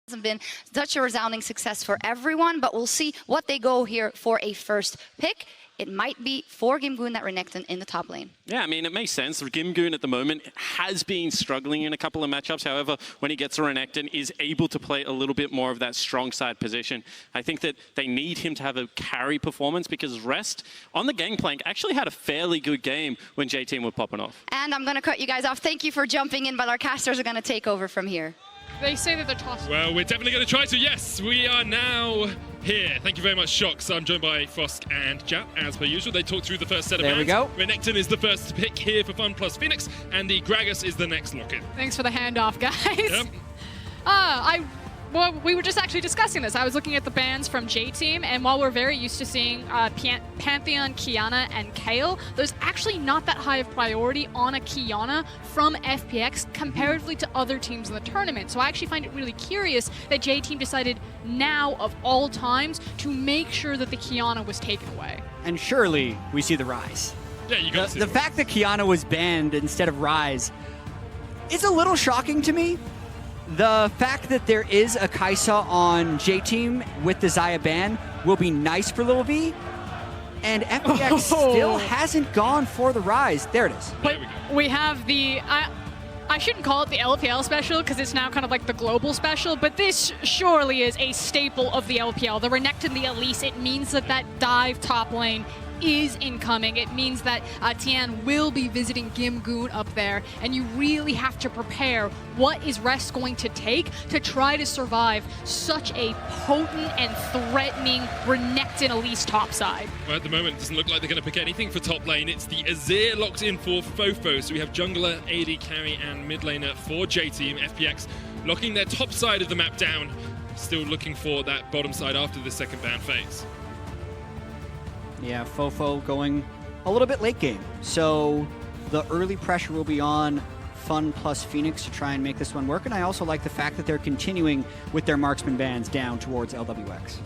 Hasn't been such a resounding success for everyone, but we'll see what they go here for a first pick. It might be for Gimgoon that Renekton in the top lane. Yeah, I mean, it makes sense. Gimgoon at the moment has been struggling in a couple of matchups. However, when he gets a Renekton, is able to play a little bit more of that strong side position. I think that they need him to have a carry performance because Rest on the Gangplank actually had a fairly good game when J-Team were popping off. And I'm going to cut you guys off. Thank you for jumping in, but our casters are going to take over from here. They say that they're tossing. Well, we're definitely going to try to. Yes, we are now here. Thank you very much, Shox. I'm joined by Frosk and Jap, as per usual. They talked through the first set of There we go. Renekton is the first pick here for Fun plus Phoenix, and the Gragas is the next lock-in. Thanks for the handoff, guys. Yep. Well, we were just actually discussing this. I was looking at the bans from J-Team, and while we're very used to seeing Pantheon, Qiyana, and Kayle, there's actually not that high of priority on a Qiyana from FPX comparatively to other teams in the tournament. So I actually find it really curious that J-Team decided now, of all times, to make sure that the Qiyana was taken away. And surely we see the Rise. Yeah, you got to see The fact that Qiyana was banned instead of Rise is a little shocking to me. The fact that there is a Kai'Sa on J-Team with the Xayah ban will be nice for Lil V. And FPX still hasn't gone for the Rise. There it is. But we have the... I shouldn't call it the LPL special because it's now kind of like the global special, but this surely is a staple of the LPL. The Renekton, the Elise, it means that that dive top lane is incoming. It means that Tian will be visiting Gimgoon up there, and you really have to prepare what is Rest going to take to try to survive such a potent and threatening Renekton Elise topside. Well, at the moment, it doesn't look like they're going to pick anything for top lane. It's the Azir locked in for Fofo. So we have jungler, AD carry, and mid laner for J-Team. FPX locking their top side of the map down. Still looking for that bottom side after the second ban phase. Yeah, Fofo going a little bit late game. So the early pressure will be on Fun plus Phoenix to try and make this one work. And I also like the fact that they're continuing with their marksman bans down towards LWX.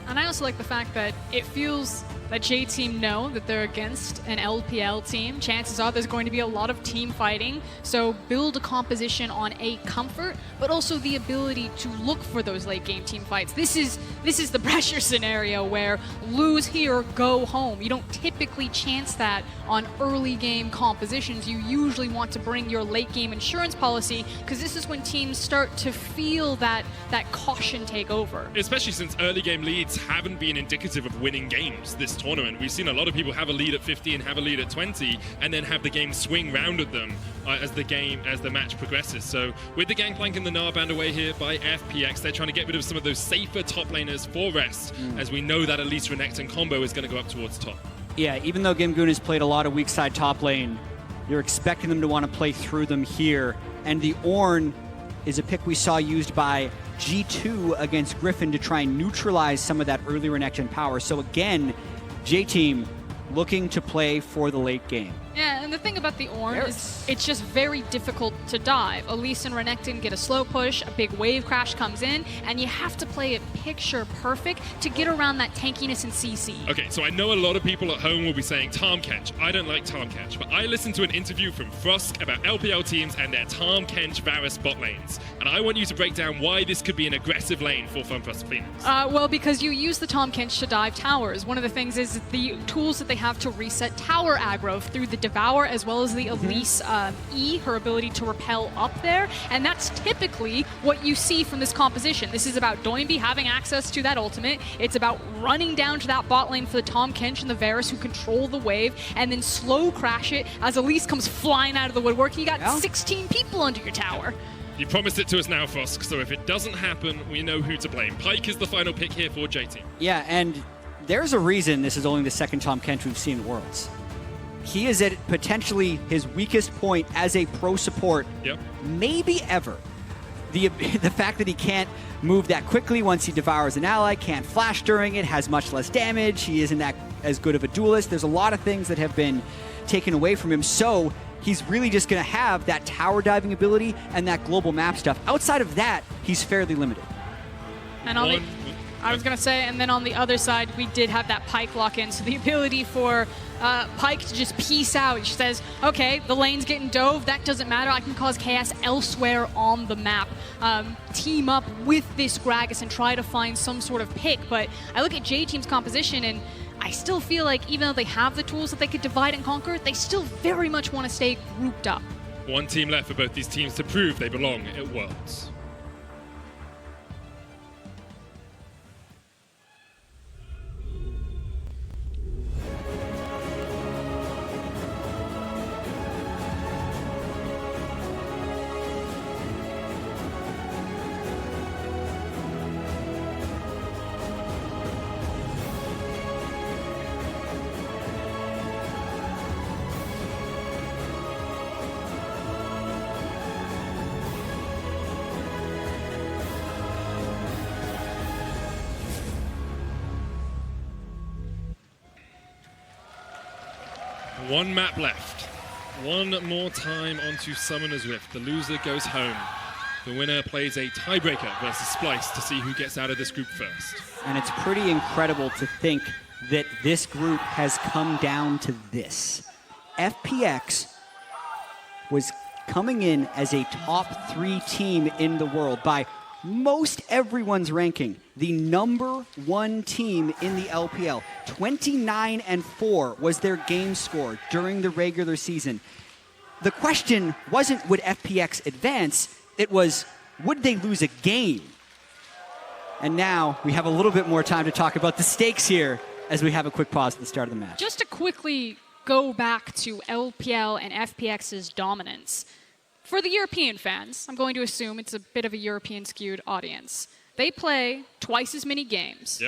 And I also like the fact that it feels that J-Team know that they're against an LPL team. Chances are there's going to be a lot of team fighting, so build a composition on a comfort, but also the ability to look for those late game team fights. This is the pressure scenario where lose here, go home. You don't typically chance that on early game compositions. You usually want to bring your late game insurance policy, because this is when teams start to feel that caution take over. Especially since early game leads haven't been indicative of winning games this tournament. We've seen a lot of people have a lead at 50 and have a lead at 20 and then have the game swing round at them as the match progresses. So with the Gangplank and the Gnar band away here by FPX, they're trying to get rid of some of those safer top laners for Rest, as we know that Elise Renekton combo is going to go up towards top. Yeah, even though Gimgoon has played a lot of weak side top lane, you're expecting them to want to play through them here. And the Ornn is a pick we saw used by G2 against Griffin to try and neutralize some of that early Renekton power. So again, J-Team looking to play for the late game. Yeah, and the thing about the Ornn is it's just very difficult to dive. Elise and Renekton get a slow push, a big wave crash comes in, and you have to play it picture perfect to get around that tankiness and CC. Okay, so I know a lot of people at home will be saying Tahm Kench. I don't like Tahm Kench, but I listened to an interview from Frosk about LPL teams and their Tahm Kench Varus bot lanes. And I want you to break down why this could be an aggressive lane for Fun plus Phoenix. Well, because you use the Tahm Kench to dive towers. One of the things is the tools that they have to reset tower aggro through the Devour as well as the Elise E, her ability to repel up there, and that's typically what you see from this composition. This is about Doinby having access to that ultimate. It's about running down to that bot lane for the Tahm Kench and the Varus who control the wave, and then slow crash it as Elise comes flying out of the woodwork. You got 16 people under your tower. You promised it to us now, Frosk, so if it doesn't happen, we know who to blame. Pyke is the final pick here for J-Team. Yeah, and there's a reason this is only the second Tahm Kench we've seen in Worlds. He is at potentially his weakest point as a pro support, maybe ever. The fact that he can't move that quickly once he devours an ally, can't flash during it, has much less damage, he isn't as good of a duelist. There's a lot of things that have been taken away from him, so he's really just going to have that tower diving ability and that global map stuff. Outside of that, he's fairly limited. And I was going to say, and then on the other side, we did have that Pyke lock in, so the ability for Pyke to just peace out. She says, okay, the lane's getting dove. That doesn't matter. I can cause chaos elsewhere on the map. Team up with this Gragas and try to find some sort of pick. But I look at J-Team's composition and I still feel like even though they have the tools that they could divide and conquer, they still very much want to stay grouped up. One team left for both these teams to prove they belong at Worlds. One map left. One more time onto Summoner's Rift. The loser goes home. The winner plays a tiebreaker versus Splice to see who gets out of this group first. And it's pretty incredible to think that this group has come down to this. FPX was coming in as a top 3 team in the world by most everyone's ranking, the #1 team in the LPL. 29-4 was their game score during the regular season. The question wasn't would FPX advance, it was would they lose a game? And now we have a little bit more time to talk about the stakes here as we have a quick pause at the start of the match. Just to quickly go back to LPL and FPX's dominance. For the European fans, I'm going to assume it's a bit of a European-skewed audience. They play twice as many games,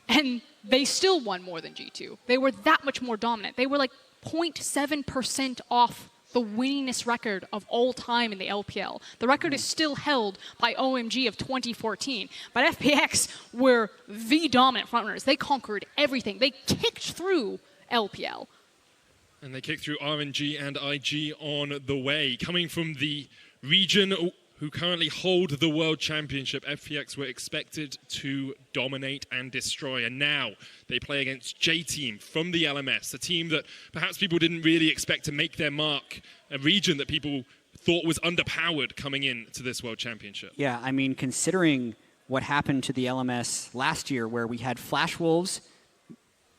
and they still won more than G2. They were that much more dominant. They were like 0.7% off the winningest record of all time in the LPL. The record is still held by OMG of 2014, but FPX were the dominant frontrunners. They conquered everything. They kicked through LPL. And they kick through RNG and IG on the way. Coming from the region who currently hold the World Championship, FPX were expected to dominate and destroy. And now they play against J-Team from the LMS, a team that perhaps people didn't really expect to make their mark, a region that people thought was underpowered coming in to this World Championship. Yeah, I mean, considering what happened to the LMS last year where we had Flash Wolves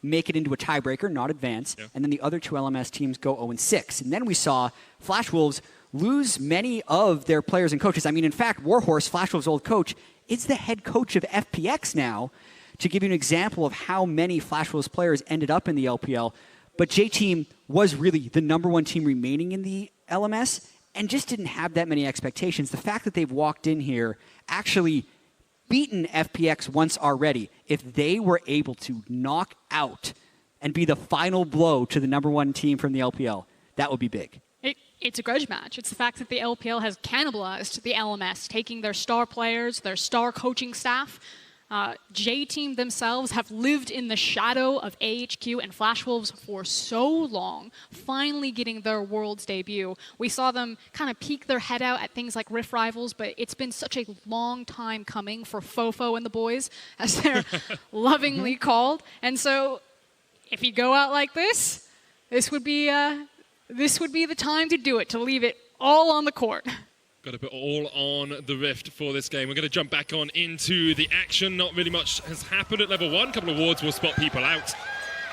make it into a tiebreaker, not advance, and then the other 2 LMS teams go 0-6. And then we saw Flash Wolves lose many of their players and coaches. I mean, in fact, Warhorse, Flash Wolves' old coach, is the head coach of FPX now, to give you an example of how many Flash Wolves players ended up in the LPL. But J-Team was really the #1 team remaining in the LMS and just didn't have that many expectations. The fact that they've walked in here actually beaten FPX once already, if they were able to knock out and be the final blow to the #1 team from the LPL, that would be big. It's a grudge match. It's the fact that the LPL has cannibalized the LMS, taking their star players, their star coaching staff. J-Team themselves have lived in the shadow of AHQ and Flash Wolves for so long, finally getting their Worlds debut. We saw them kind of peek their head out at things like Rift Rivals, but it's been such a long time coming for Fofo and the boys, as they're lovingly called. And so if you go out like this, this would be the time to do it, to leave it all on the court. Got to put all on the Rift for this game. We're going to jump back on into the action. Not really much has happened at level 1. A couple of wards will spot people out.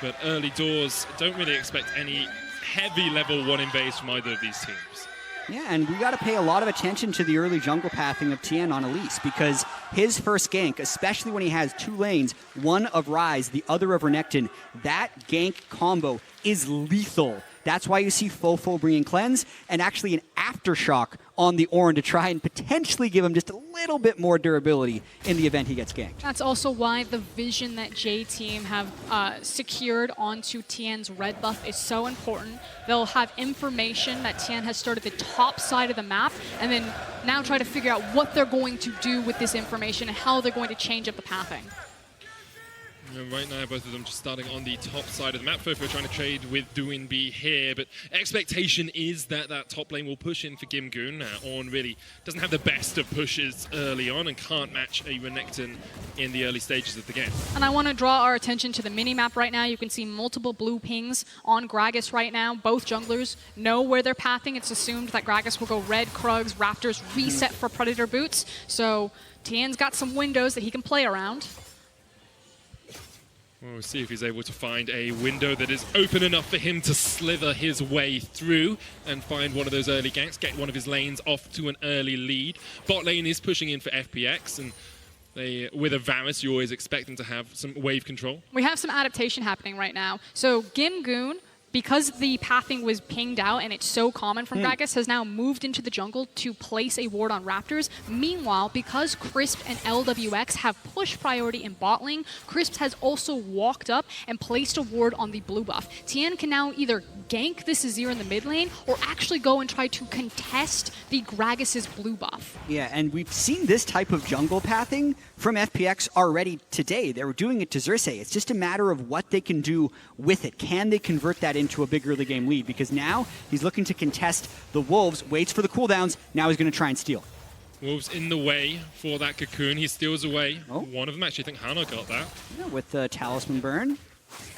But early doors, don't really expect any heavy level 1 invades from either of these teams. Yeah, and we got to pay a lot of attention to the early jungle pathing of Tien on Elise, because his first gank, especially when he has 2 lanes, one of Ryze, the other of Renekton, that gank combo is lethal. That's why you see Fofo bringing Cleanse and actually an Aftershock on the Ornn to try and potentially give him just a little bit more durability in the event he gets ganked. That's also why the vision that J-Team have secured onto Tien's red buff is so important. They'll have information that Tien has started the top side of the map, and then now try to figure out what they're going to do with this information and how they're going to change up the pathing. And right now, both of them just starting on the top side of the map. Fofo trying to trade with Doinb here, but expectation is that that top lane will push in for Gimgoon. Ornn really doesn't have the best of pushes early on and can't match a Renekton in the early stages of the game. And I want to draw our attention to the mini-map right now. You can see multiple blue pings on Gragas right now. Both junglers know where they're pathing. It's assumed that Gragas will go red, Krugs, Raptors, reset for Predator boots. So Tien's got some windows that he can play around. We'll see if he's able to find a window that is open enough for him to slither his way through and find one of those early ganks, get one of his lanes off to an early lead. Bot lane is pushing in for FPX, and with a Varus, you always expect them to have some wave control. We have some adaptation happening right now. So Gimgoon, because the pathing was pinged out and it's so common from Gragas, has now moved into the jungle to place a ward on Raptors. Meanwhile, because Crisp and LWX have push priority in bot lane, Crisp has also walked up and placed a ward on the blue buff. Tien can now either gank this Azir in the mid lane or actually go and try to contest the Gragas' blue buff. Yeah, and we've seen this type of jungle pathing from FPX already today. They were doing it to Xerxes. It's just a matter of what they can do with it. Can they convert that into a big early game lead? Because now he's looking to contest the Wolves, waits for the cooldowns, now he's going to try and steal. Wolves in the way for that Cocoon. He steals away one of them. Actually, I think Hana got that. Yeah, with the Talisman Burn.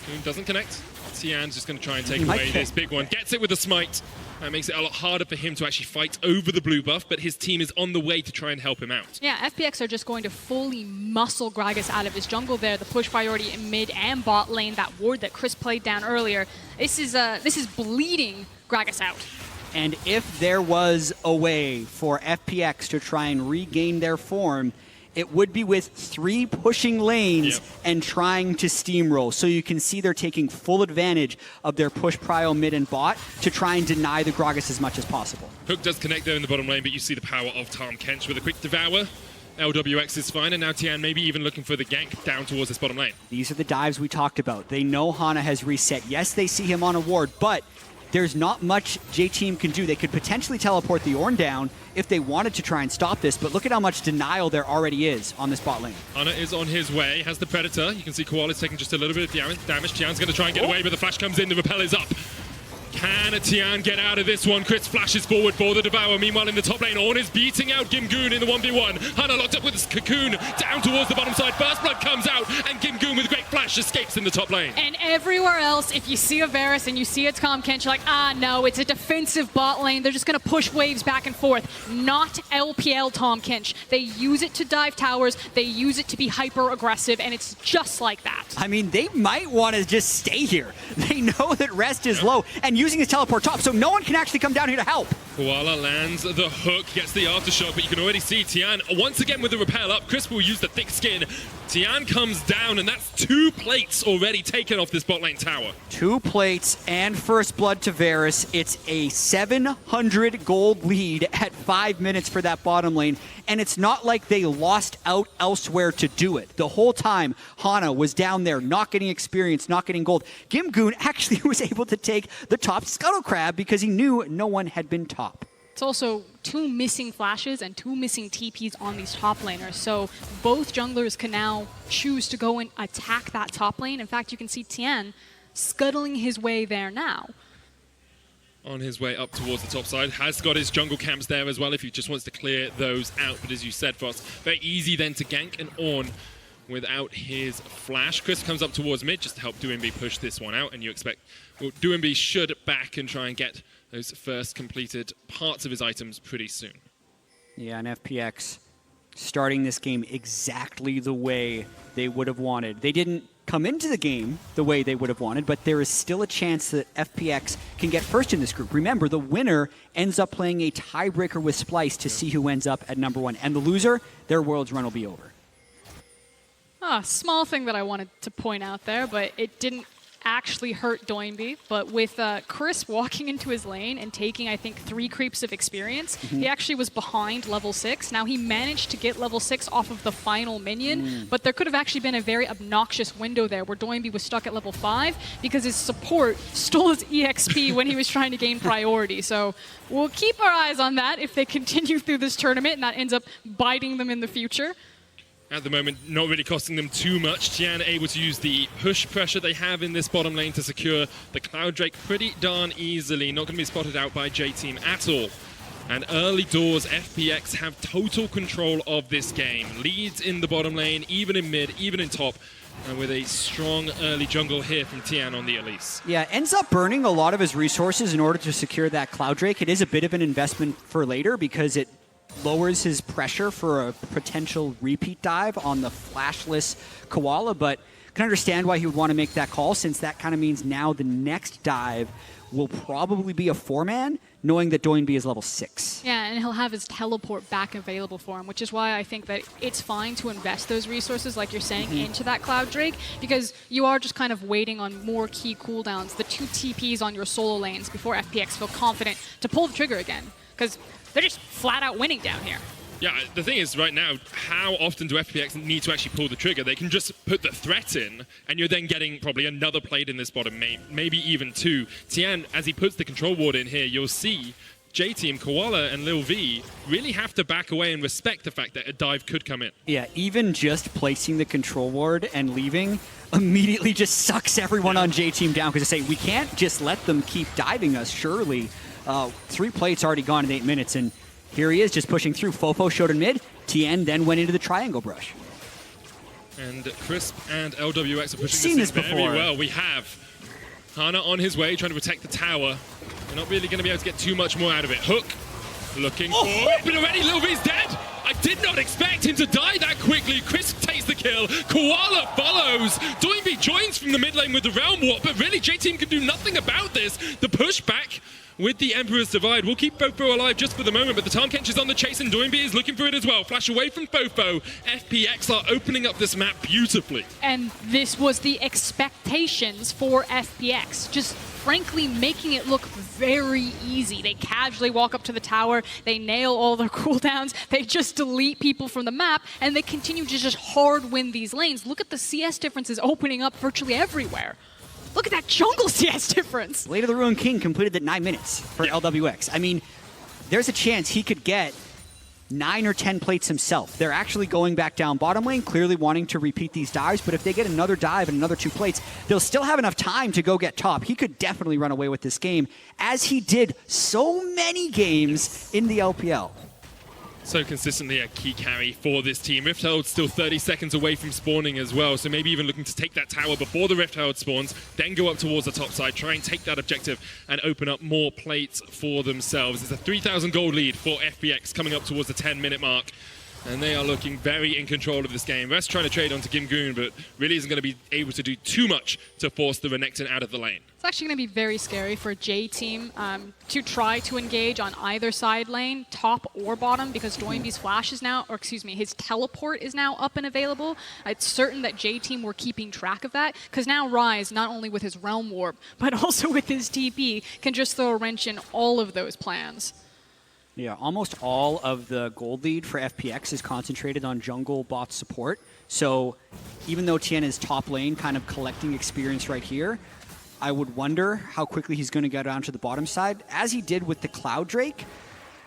Cocoon doesn't connect. Tian's just going to try and take away this big one. Gets it with a smite. That makes it a lot harder for him to actually fight over the blue buff, but his team is on the way to try and help him out. Yeah, FPX are just going to fully muscle Gragas out of his jungle there. The push priority in mid and bot lane, that ward that Chris played down earlier. This is bleeding Gragas out. And if there was a way for FPX to try and regain their form, it would be with 3 pushing lanes and trying to steamroll. So you can see they're taking full advantage of their push prio mid and bot to try and deny the Gragas as much as possible. Hook does connect there in the bottom lane, but you see the power of Tahm Kench with a quick devour. LWX is fine, and now Tian maybe even looking for the gank down towards this bottom lane. These are the dives we talked about. They know Hana has reset. Yes, they see him on a ward, but there's not much J-Team can do. They could potentially teleport the Ornn down if they wanted to try and stop this, but look at how much denial there already is on this bot lane. Hana is on his way, has the Predator. You can see Koala's taking just a little bit of damage. Tian's going to try and get away, but the flash comes in, the repel is up. Can Tian get out of this one? Chris flashes forward for the Devour. Meanwhile, in the top lane, Ornn is beating out Gimgoon in the 1v1. Hana locked up with his Cocoon down towards the bottom side. First Blood comes out, and Gimgoon with a great flash escapes in the top lane. And everywhere else, if you see a Varus and you see a Tahm Kench, you're like, no, it's a defensive bot lane. They're just going to push waves back and forth. Not LPL Tahm Kench. They use it to dive towers. They use it to be hyper-aggressive, and it's just like that. I mean, they might want to just stay here. They know that rest is low, and using his teleport top, so no one can actually come down here to help. Koala lands the hook, gets the aftershock, but you can already see Tian once again with the repel up. Chris will use the thick skin. Tian comes down, and that's 2 plates already taken off this bot lane tower. 2 plates and first blood to Varus. It's a 700 gold lead at 5 minutes for that bottom lane, and it's not like they lost out elsewhere to do it. The whole time, Hana was down there, not getting experience, not getting gold. Gimgoon actually was able to take the top Scuttle Crab because he knew no one had been top. It's also 2 missing flashes and 2 missing TPs on these top laners. So both junglers can now choose to go and attack that top lane. In fact, you can see Tian scuttling his way there now. On his way up towards the top side. Has got his jungle camps there as well if he just wants to clear those out. But as you said, Frost, very easy then to gank and Ornn without his flash. Chris comes up towards mid just to help Doinb push this one out. And you expect, well, Doinb should back and try and get those first completed parts of his items pretty soon. Yeah, and FPX starting this game exactly the way they would have wanted. They didn't come into the game the way they would have wanted, but there is still a chance that FPX can get first in this group. Remember, the winner ends up playing a tiebreaker with Splice to see who ends up at #1. And the loser, their world's run will be over. Small thing that I wanted to point out there, but it didn't actually hurt Doinb. But with Chris walking into his lane and taking, I think, 3 creeps of experience, he actually was behind level 6. Now, he managed to get level 6 off of the final minion, but there could have actually been a very obnoxious window there where Doinb was stuck at level 5 because his support stole his EXP when he was trying to gain priority. So we'll keep our eyes on that if they continue through this tournament and that ends up biting them in the future. At the moment, not really costing them too much. Tian able to use the push pressure they have in this bottom lane to secure the Cloud Drake pretty darn easily. Not going to be spotted out by J-Team at all. And early doors, FPX have total control of this game. Leads in the bottom lane, even in mid, even in top. And with a strong early jungle here from Tian on the Elise. Yeah, ends up burning a lot of his resources in order to secure that Cloud Drake. It is a bit of an investment for later because it lowers his pressure for a potential repeat dive on the flashless Koala, but can understand why he would want to make that call, since that kind of means now the next dive will probably be a 4-man, knowing that Doinby is level 6. Yeah, and he'll have his teleport back available for him, which is why I think that it's fine to invest those resources, like you're saying, into that Cloud Drake, because you are just kind of waiting on more key cooldowns, the 2 TPs on your solo lanes before FPX feel confident to pull the trigger again, because they're just flat out winning down here. Yeah, the thing is right now, how often do FPX need to actually pull the trigger? They can just put the threat in, and you're then getting probably another plate in this bottom, maybe even 2. Tian, as he puts the control ward in here, you'll see J-Team, Koala, and Lil V really have to back away and respect the fact that a dive could come in. Yeah, even just placing the control ward and leaving immediately just sucks everyone on J-Team down, because they say, we can't just let them keep diving us, surely. 3 plates already gone in 8 minutes, and here he is just pushing through. Fofo showed in mid. Tien then went into the triangle brush. And Crisp and LWX are pushing seen this very before. well. We have Hana on his way, trying to protect the tower. We're not really going to be able to get too much more out of it. Hook looking for it, but already Lil V's dead. I did not expect him to die that quickly. Crisp takes the kill. Koala follows. Doinby joins from the mid lane with the Realm Warp, but really J-Team can do nothing about this. The pushback with the Emperor's Divide will keep Fofo alive just for the moment, but the Tahm Kench is on the chase and Doinby is looking for it as well. Flash away from Fofo. FPX are opening up this map beautifully. And this was the expectations for FPX, just frankly making it look very easy. They casually walk up to the tower, they nail all their cooldowns, they just delete people from the map, and they continue to just hard win these lanes. Look at the CS differences opening up virtually everywhere. Look at that jungle CS difference. Blade of the Ruined King completed at 9 minutes for LWX. I mean, there's a chance he could get 9 or 10 plates himself. They're actually going back down bottom lane, clearly wanting to repeat these dives, but if they get another dive and another 2 plates, they'll still have enough time to go get top. He could definitely run away with this game, as he did so many games in the LPL. So consistently a key carry for this team. Rift Herald still 30 seconds away from spawning as well, so maybe even looking to take that tower before the Rift Herald spawns, then go up towards the top side, try and take that objective and open up more plates for themselves. It's a 3,000 gold lead for FPX coming up towards the 10-minute mark. And they are looking very in control of this game. Rest trying to trade onto Gimgoon, but really isn't going to be able to do too much to force the Renekton out of the lane. It's actually going to be very scary for J-Team to try to engage on either side lane, top or bottom, because Doinby's flash is now, or excuse me, his teleport is now up and available. It's certain that J-Team were keeping track of that, because now Ryze, not only with his Realm Warp, but also with his TP, can just throw a wrench in all of those plans. Yeah, almost all of the gold lead for FPX is concentrated on jungle bot support. So even though Tien is top lane, kind of collecting experience right here, I would wonder how quickly he's going to get down to the bottom side, as he did with the Cloud Drake,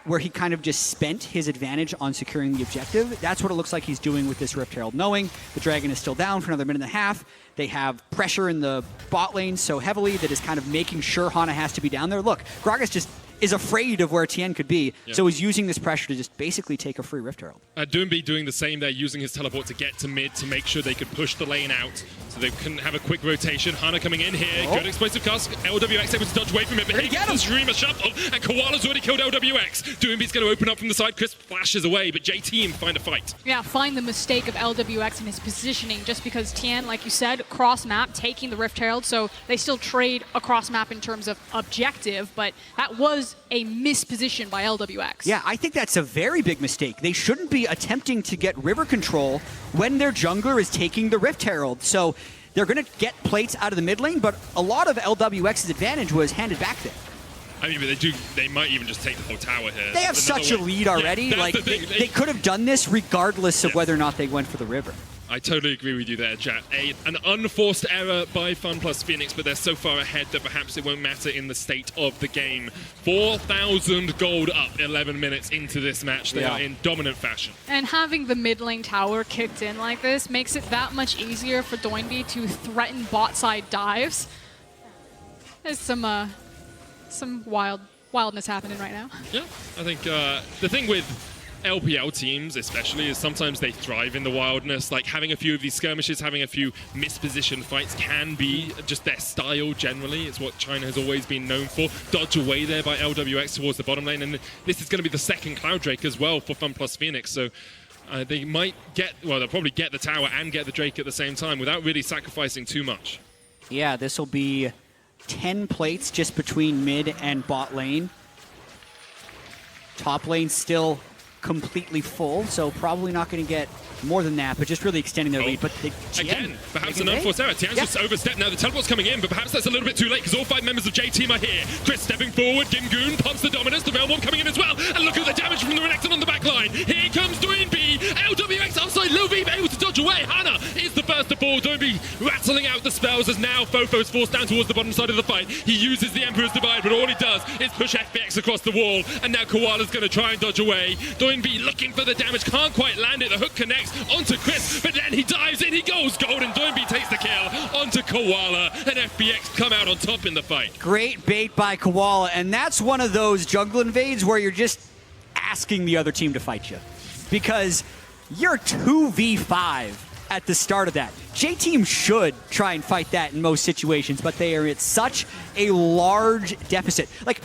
where he kind of just spent his advantage on securing the objective. That's what it looks like he's doing with this Rift Herald, knowing the Dragon is still down for another minute and a half. They have pressure in the bot lane so heavily that is kind of making sure Hana has to be down there. Look, Gragas just is afraid of where Tien could be, so he's using this pressure to just basically take a free Rift Herald. Doinby doing the same there, using his teleport to get to mid to make sure they could push the lane out, so they couldn't have a quick rotation. Hana coming in here, good explosive cast, LWX able to dodge away from it, but he gets the Streamer shuffle, and Koala's already killed LWX. Doinby's going to open up from the side, Crisp flashes away, but J-Team find a fight. Yeah, find the mistake of LWX in his positioning, just because Tien, like you said, cross map, taking the Rift Herald, so they still trade across map in terms of objective, but that was a misposition by LWX. Yeah, I think that's a very big mistake. They shouldn't be attempting to get river control when their jungler is taking the Rift Herald. So they're going to get plates out of the mid lane, but a lot of LWX's advantage was handed back there. I mean, but they might even just take the whole tower here. They have such a lead already. Yeah, like they could have done this regardless of whether or not they went for the river. I totally agree with you there, Jat. An unforced error by Fun plus Phoenix, but they're so far ahead that perhaps it won't matter in the state of the game. 4,000 gold up 11 minutes into this match. They are in dominant fashion. And having the mid lane tower kicked in like this makes it that much easier for Doinby to threaten bot side dives. There's some wildness happening right now. Yeah, I think the thing with LPL teams especially is sometimes they thrive in the wildness. Like having a few of these skirmishes, having a few mispositioned fights can be just their style generally. It's what China has always been known for. Dodge away there by LWX towards the bottom lane, and this is going to be the second Cloud Drake as well for Fun plus Phoenix. So they might get, well, they'll probably get the tower and get the Drake at the same time without really sacrificing too much. Yeah, this will be 10 plates just between mid and bot lane. Top lane still completely full, so probably not going to get more than that, but just really extending their lead. But again, perhaps an unforced error. Tian's just overstepped now. The teleport's coming in, but perhaps that's a little bit too late because all 5 members of J-Team are here. Chris stepping forward, Gimgoon pops the dominance, the Realm Warp coming in as well, and look at the damage from the Renekton on the back line. Here comes Doinby, LWX outside, Lovi able to dodge away. Hana is the first to fall. Doinby rattling out the spells as now Fofo's forced down towards the bottom side of the fight. He uses the Emperor's Divide, but all he does is push FPX across the wall, and now Koala's going to try and dodge away. Doinby looking for the damage, can't quite land it. The hook connects onto Chris, but then he dives in, he goes gold, and Doinby takes the kill onto Koala, and FPX come out on top in the fight. Great bait by Koala, and that's one of those jungle invades where you're just asking the other team to fight you. Because you're 2v5 at the start of that. J-Team should try and fight that in most situations, but they are at such a large deficit. Like,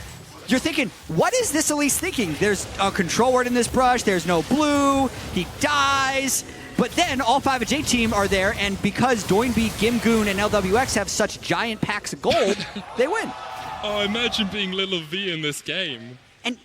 you're thinking, what is this Elise thinking? There's a control word in this brush, there's no blue, he dies. But then all 5 of J-Team are there, and because Doinby, Gimgoon, and LWX have such giant packs of gold, they win. Oh, imagine being Little V in this game. And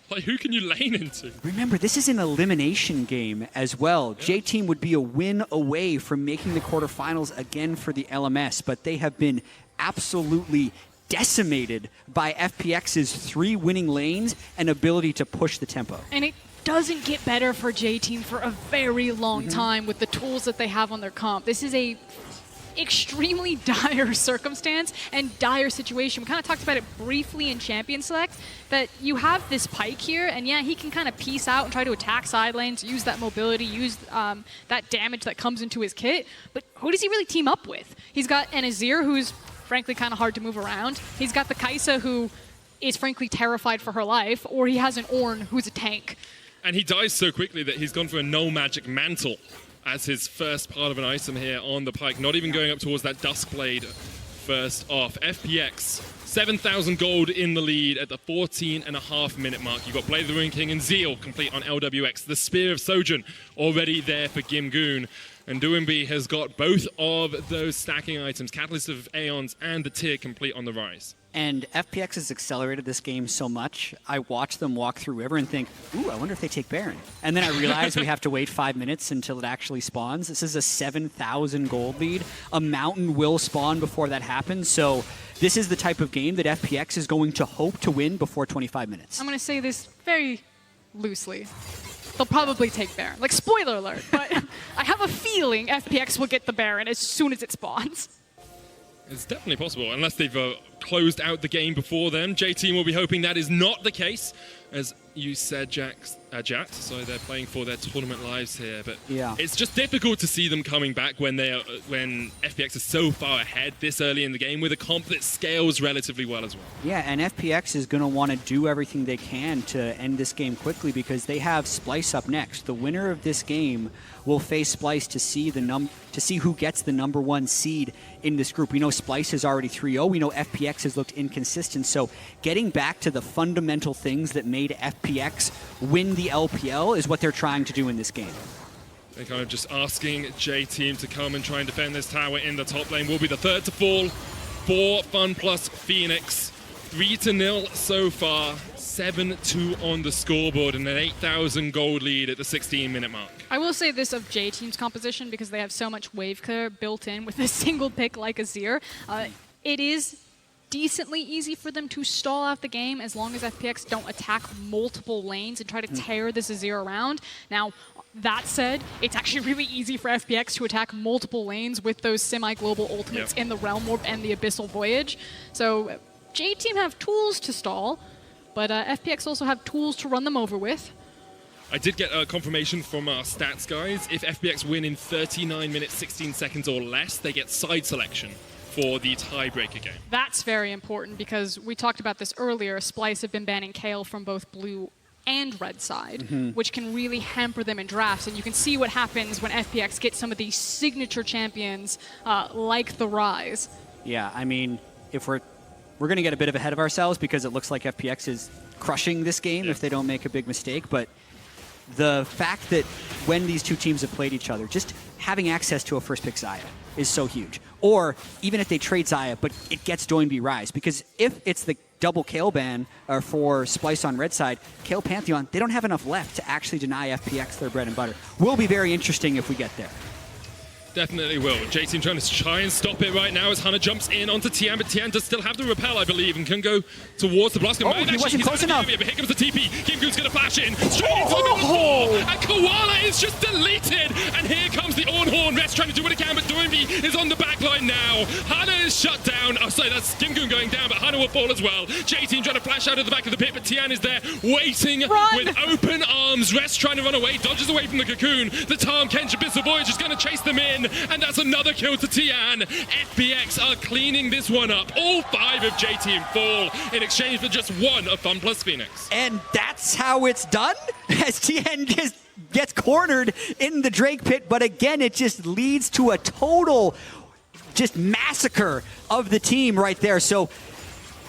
like, who can you lane into? remember, this is an elimination game as well. Yeah. J-Team would be a win away from making the quarterfinals again for the LMS, but they have been absolutely decimated by FPX's 3 winning lanes and ability to push the tempo. And it doesn't get better for J-Team for a very long time with the tools that they have on their comp. This is a extremely dire circumstance and dire situation. We kind of talked about it briefly in Champion Select, that you have this Pyke here, and yeah, he can kind of piece out and try to attack side lanes, use that mobility, use that damage that comes into his kit, but who does he really team up with? He's got an Azir, who's frankly kind of hard to move around. He's got the Kai'Sa, who is frankly terrified for her life, or he has an Ornn, who's a tank. And he dies so quickly that he's gone for a no magic mantle as his first part of an item here on the Pyke, not even going up towards that Duskblade first off. FPX, 7,000 gold in the lead at the 14.5 minute mark. You've got Blade of the Ruin King and Zeal complete on LWX. The Spear of Sojourn already there for Gimgoon. And Doinby has got both of those stacking items, Catalyst of Aeons and the Tear complete on the Rise. And FPX has accelerated this game so much, I watch them walk through River and think, ooh, I wonder if they take Baron. And then I realize we have to wait 5 minutes until it actually spawns. This is a 7,000 gold lead. A mountain will spawn before that happens, so this is the type of game that FPX is going to hope to win before 25 minutes. I'm going to say this very loosely. They'll probably take Baron. Like, spoiler alert, but I have a feeling FPX will get the Baron as soon as it spawns. It's definitely possible, unless they've closed out the game before them. J-Team will be hoping that is not the case. As you said, Jat, so they're playing for their tournament lives here, but yeah, it's just difficult to see them coming back when when FPX is so far ahead this early in the game with a comp that scales relatively well as well. Yeah, and FPX is going to want to do everything they can to end this game quickly because they have Splice up next. The winner of this game will face Splice to see who gets the #1 seed in this group. We know Splice is already 3-0. We know FPX has looked inconsistent. So getting back to the fundamental things that made FPX win the LPL is what they're trying to do in this game. They're kind of just asking J-Team to come and try and defend this tower in the top lane. Will be the third to fall for Fun plus Phoenix. 3-0 so far. 7-2 on the scoreboard and an 8,000 gold lead at the 16-minute mark. I will say this of J-Team's composition because they have so much wave clear built in with a single pick like Azir. It is decently easy for them to stall out the game as long as FPX don't attack multiple lanes and try to tear this Azir around. Now, That said, it's actually really easy for FPX to attack multiple lanes with those semi-global ultimates in the Realm Warp and the Abyssal Voyage. So J-Team have tools to stall, but FPX also have tools to run them over with. I did get a confirmation from our stats guys. If FPX win in 39 minutes, 16 seconds or less, they get side selection for the tiebreaker game. That's very important because we talked about this earlier. Splice have been banning Kale from both blue and red side, which can really hamper them in drafts. And you can see what happens when FPX gets some of these signature champions like the Rise. Yeah, I mean, if we're going to get a bit of ahead of ourselves because it looks like FPX is crushing this game if they don't make a big mistake. But the fact that when these two teams have played each other, just having access to a first pick Xayah is so huge. Or even if they trade Xayah, but it gets Doinby Rise. Because if it's the double Kale ban for Splice on red side, Kale Pantheon, they don't have enough left to actually deny FPX their bread and butter. Will be very interesting if we get there. Definitely will. J-Team trying to try and stop it right now as Hana jumps in onto Tian, but Tian does still have the repel, I believe, and can go towards the blast. Oh, he wasn't close enough. But here comes the TP. Kimgu's going to flash in. Straight into the middle wall, and Koala is just deleted. And here comes the Ornhorn. Rest trying to do what he can, but Doinby is on the back line now. Hana is shut down. Oh, sorry, that's Kimgu going down, but Hana will fall as well. J-Team trying to flash out of the back of the pit, but Tian is there waiting with open arms. Rest trying to run away, dodges away from the cocoon. The Tahm Kench Abyssal Voyage is going to chase them in, and that's another kill to Tian. FPX are cleaning this one up. All 5 of J-Team fall in exchange for just 1 of Fun Plus Phoenix. And that's how it's done? As Tian just gets cornered in the Drake pit, but again, it just leads to a total just massacre of the team right there. So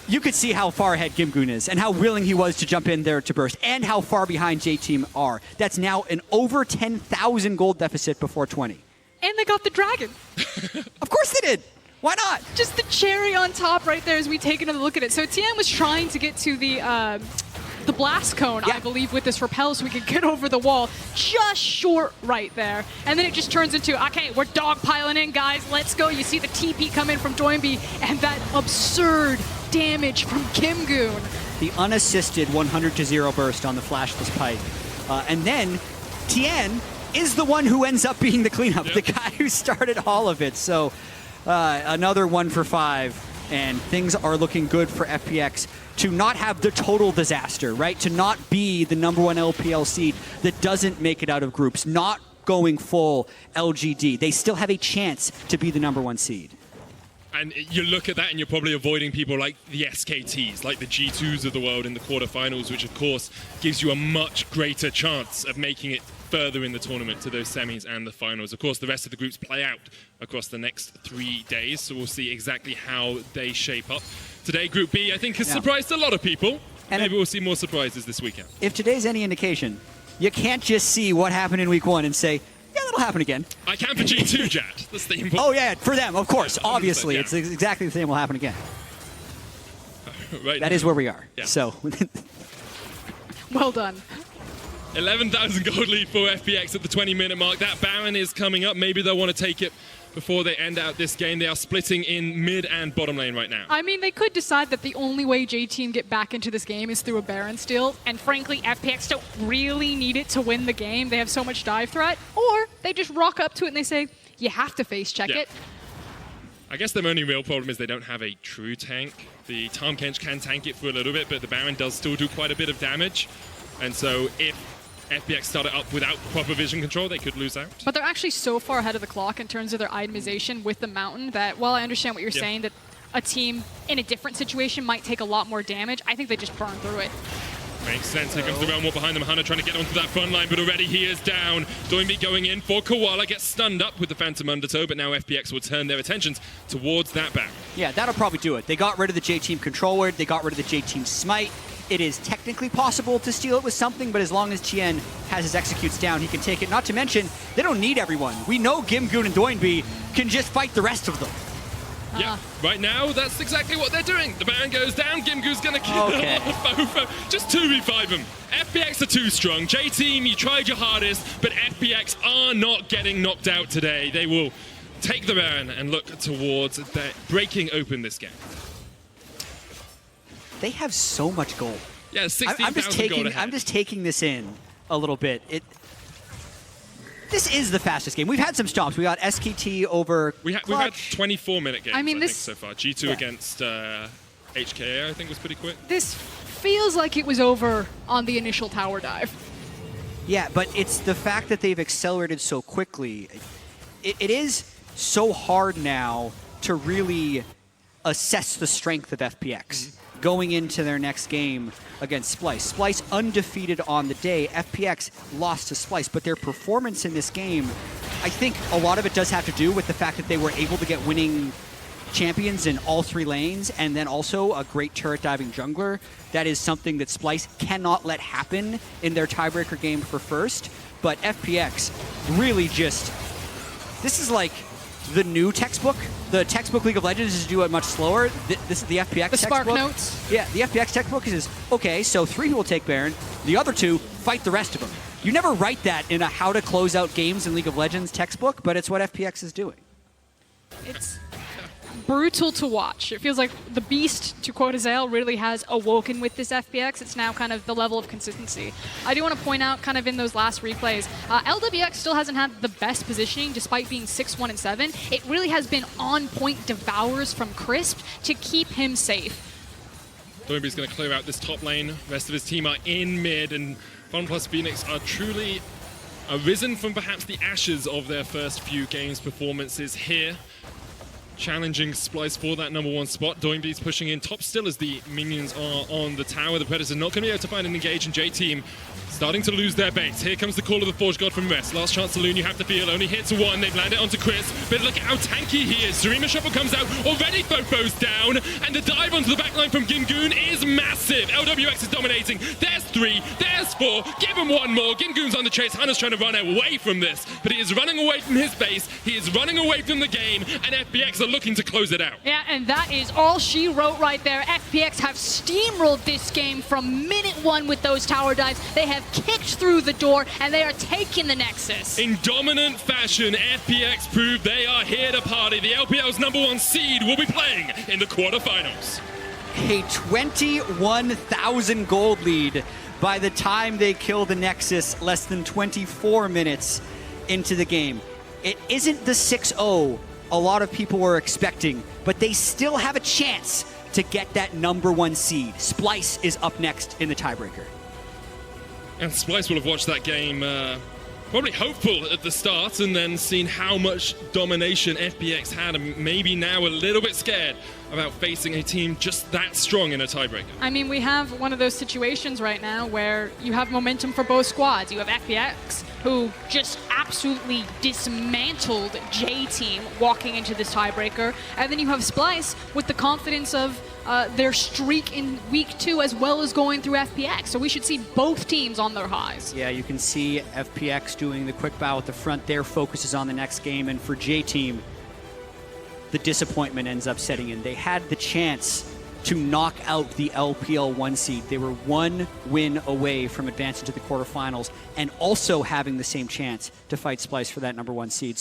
you could see how far ahead Gimgoon is and how willing he was to jump in there to burst and how far behind J-Team are. That's now an over 10,000 gold deficit before 20. And they got the dragon. Of course they did. Why not? Just the cherry on top right there as we take another look at it. So Tian was trying to get to the blast cone, I believe, with this repel so we could get over the wall. Just short right there. And then it just turns into, okay, we're dogpiling in, guys. Let's go. You see the TP come in from Doinby and that absurd damage from Kimgoon. The unassisted 100-0 burst on the flashless pipe. And then Tian is the one who ends up being the cleanup, the guy who started all of it. So another 1 for 5, and things are looking good for FPX to not have the total disaster, right? To not be the #1 LPL seed that doesn't make it out of groups, not going full LGD. They still have a chance to be the #1 seed. And you look at that and you're probably avoiding people like the SKTs, like the G2s of the world in the quarterfinals, which of course gives you a much greater chance of making it further in the tournament to those semis and the finals. Of course, the rest of the groups play out across the next 3 days, so we'll see exactly how they shape up. Today, Group B, I think, has surprised a lot of people. And maybe we'll see more surprises this weekend. If today's any indication, you can't just see what happened in week 1 and say, yeah, that'll happen again. I can for G2, Jad. That's the important. Oh, yeah, for them, of course. Obviously, it's exactly the same will happen again. Right. That is where we are. Yeah. So. Well done. 11,000 gold lead for FPX at the 20-minute mark. That Baron is coming up. Maybe they'll want to take it before they end out this game. They are splitting in mid and bottom lane right now. I mean, they could decide that the only way J-Team get back into this game is through a Baron steal, and frankly, FPX don't really need it to win the game. They have so much dive threat. Or they just rock up to it and they say, you have to face check it. I guess their only real problem is they don't have a true tank. The Tahm Kench can tank it for a little bit, but the Baron does still do quite a bit of damage. And so if FPX started up without proper vision control, they could lose out. But they're actually so far ahead of the clock in terms of their itemization with the Mountain that while I understand what you're saying, that a team in a different situation might take a lot more damage, I think they just burn through it. Makes sense. Here comes the Realm War behind them. Hana trying to get onto that front line, but already he is down. Doinby going in for Koala, gets stunned up with the Phantom Undertow, but now FPX will turn their attentions towards that back. Yeah, that'll probably do it. They got rid of the J-Team Control Word, they got rid of the J-Team Smite. It is technically possible to steal it with something, but as long as Tien has his executes down, he can take it. Not to mention, they don't need everyone. We know Gimgoon and Doinby can just fight the rest of them. Yeah, right now, that's exactly what they're doing. The Baron goes down, Gimgoo's gonna kill both. Just 2v5 them. FPX are too strong. J-Team, you tried your hardest, but FPX are not getting knocked out today. They will take the Baron and look towards breaking open this game. They have so much gold. Yeah, 16,000 gold ahead. I'm just taking this in a little bit. This is the fastest game. We've had some stomps. We got SKT over We've had 24-minute games, I mean, think, this- so far. G2 against HKA, I think, was pretty quick. This feels like it was over on the initial tower dive. Yeah, but it's the fact that they've accelerated so quickly. It is so hard now to really assess the strength of FPX going into their next game against Splice. Splice undefeated on the day. FPX lost to Splice, but their performance in this game, I think a lot of it does have to do with the fact that they were able to get winning champions in all 3 lanes, and then also a great turret diving jungler. That is something that Splice cannot let happen in their tiebreaker game for first. But FPX really just, this is like the new textbook. The textbook League of Legends is to do it much slower. This is the FPX The Spark textbook. Notes. Yeah, the FPX textbook is, okay, so 3 people take Baron, the other 2 fight the rest of them. You never write that in a how to close out games in League of Legends textbook, but it's what FPX is doing. It's brutal to watch. It feels like the beast, to quote Azael, really has awoken with this FPX. It's now kind of the level of consistency. I do want to point out, kind of in those last replays, LWX still hasn't had the best positioning despite being 6-1-7. It really has been on-point devours from Crisp to keep him safe. Doinby's going to clear out this top lane. The rest of his team are in mid, and Fun plus Phoenix are truly arisen from perhaps the ashes of their first few games performances here. Challenging Splice for that #1 spot. Doinby's pushing in top still as the minions are on the tower. The Predators not going to be able to find an engage, and J-Team starting to lose their base. Here comes the call of the Forge God from Rest. Last chance saloon, you have to feel. Only hits 1. They've landed onto Chris. But look at how tanky he is. Serena Shuffle comes out. Already Fofo's down. And the dive onto the backline from Gingoon is massive. LWX is dominating. There's 3. There's 4. Give him 1 more. Gingoon's on the chase. Hunter's trying to run away from this. But he is running away from his base. He is running away from the game. And FPX are looking to close it out. Yeah, and that is all she wrote right there. FPX have steamrolled this game from minute 1 with those tower dives. They have kicked through the door, and they are taking the Nexus. In dominant fashion, FPX prove they are here to party. The LPL's #1 seed will be playing in the quarterfinals. A 21,000 gold lead by the time they kill the Nexus, less than 24 minutes into the game. It isn't the 6-0 a lot of people were expecting, but they still have a chance to get that #1 seed. Splice is up next in the tiebreaker. And Splice will have watched that game probably hopeful at the start, and then seen how much domination FPX had, and maybe now a little bit scared about facing a team just that strong in a tiebreaker. I mean, we have one of those situations right now where you have momentum for both squads. You have FPX, who just absolutely dismantled J-Team walking into this tiebreaker, and then you have Splice with the confidence of their streak in week 2 as well as going through FPX. So we should see both teams on their highs. Yeah, you can see FPX doing the quick bow at the front. Their focus is on the next game, and for J-Team, the disappointment ends up setting in. They had the chance to knock out the LPL 1 seed. They were 1 win away from advancing to the quarterfinals and also having the same chance to fight Splice for that #1 seed.